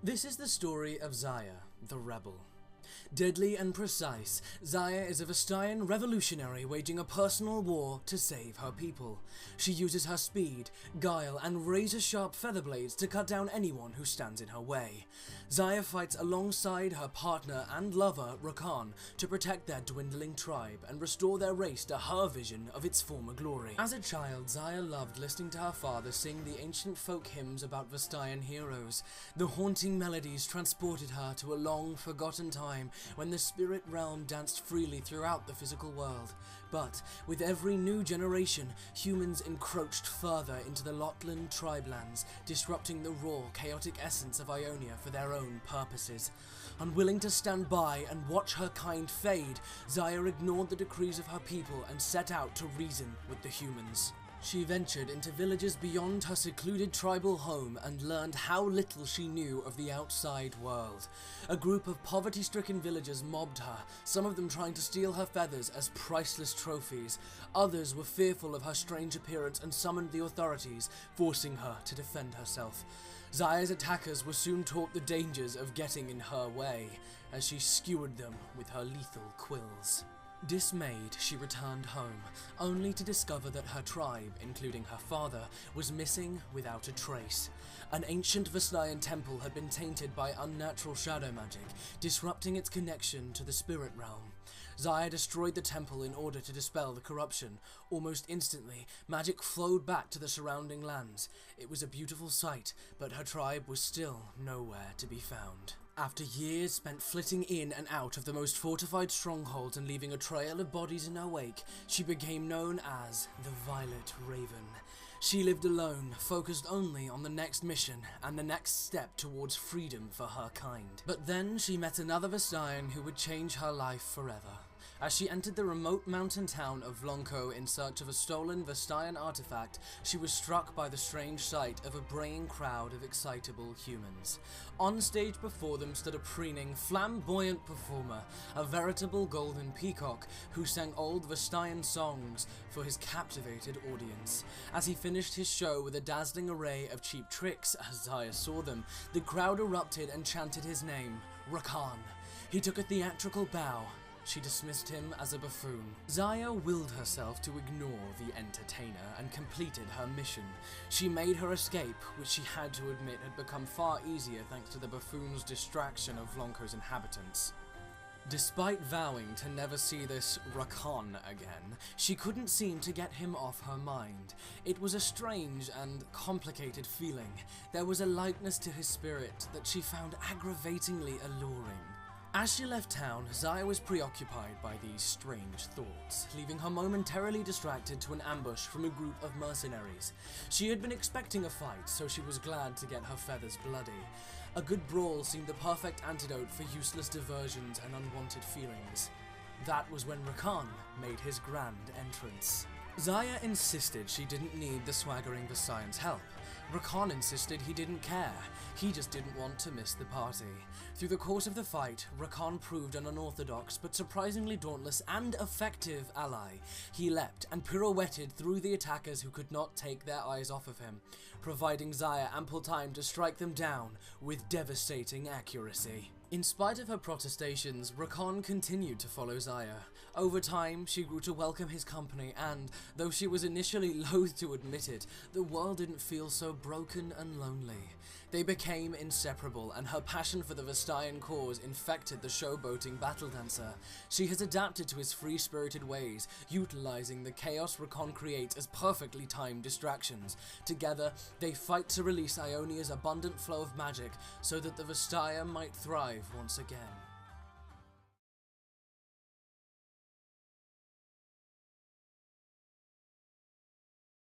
This is the story of Xayah, the rebel. Deadly and precise, Xayah is a Vestayan revolutionary waging a personal war to save her people. She uses her speed, guile, and razor-sharp feather blades to cut down anyone who stands in her way. Xayah fights alongside her partner and lover, Rakan, to protect their dwindling tribe and restore their race to her vision of its former glory. As a child, Xayah loved listening to her father sing the ancient folk hymns about Vestayan heroes. The haunting melodies transported her to a long, forgotten time when the spirit realm danced freely throughout the physical world. But with every new generation, humans encroached further into the Lotland tribelands, disrupting the raw, chaotic essence of Ionia for their own purposes. Unwilling to stand by and watch her kind fade, Xayah ignored the decrees of her people and set out to reason with the humans. She ventured into villages beyond her secluded tribal home and learned how little she knew of the outside world. A group of poverty-stricken villagers mobbed her, some of them trying to steal her feathers as priceless trophies. Others were fearful of her strange appearance and summoned the authorities, forcing her to defend herself. Xayah's attackers were soon taught the dangers of getting in her way, as she skewered them with her lethal quills. Dismayed, she returned home, only to discover that her tribe, including her father, was missing without a trace. An ancient Vestayan temple had been tainted by unnatural shadow magic, disrupting its connection to the spirit realm. Xayah destroyed the temple in order to dispel the corruption. Almost instantly, magic flowed back to the surrounding lands. It was a beautiful sight, but her tribe was still nowhere to be found. After years spent flitting in and out of the most fortified strongholds and leaving a trail of bodies in her wake, she became known as the Violet Raven. She lived alone, focused only on the next mission and the next step towards freedom for her kind. But then she met another Vestayan who would change her life forever. As she entered the remote mountain town of Vlonko in search of a stolen Vestayan artifact, she was struck by the strange sight of a braying crowd of excitable humans. On stage before them stood a preening, flamboyant performer, a veritable golden peacock who sang old Vestayan songs for his captivated audience. As he finished his show with a dazzling array of cheap tricks, as Xayah saw them, the crowd erupted and chanted his name, Rakan. He took a theatrical bow. She dismissed him as a buffoon. Xayah willed herself to ignore the entertainer and completed her mission. She made her escape, which she had to admit had become far easier thanks to the buffoon's distraction of Vlonko's inhabitants. Despite vowing to never see this Rakan again, she couldn't seem to get him off her mind. It was a strange and complicated feeling. There was a likeness to his spirit that she found aggravatingly alluring. As she left town, Xayah was preoccupied by these strange thoughts, leaving her momentarily distracted to an ambush from a group of mercenaries. She had been expecting a fight, so she was glad to get her feathers bloody. A good brawl seemed the perfect antidote for useless diversions and unwanted feelings. That was when Rakan made his grand entrance. Xayah insisted she didn't need the swaggering Vestayan's help. Rakan insisted he didn't care. He just didn't want to miss the party. Through the course of the fight, Rakan proved an unorthodox but surprisingly dauntless and effective ally. He leapt and pirouetted through the attackers who could not take their eyes off of him, providing Xayah ample time to strike them down with devastating accuracy. In spite of her protestations, Rakan continued to follow Xayah. Over time, she grew to welcome his company and, though she was initially loath to admit it, the world didn't feel so broken and lonely. They became inseparable, and her passion for the Vestayan cause infected the showboating battle dancer. She has adapted to his free-spirited ways, utilizing the chaos Rakan creates as perfectly timed distractions. Together, they fight to release Ionia's abundant flow of magic so that the Vestaya might thrive once again.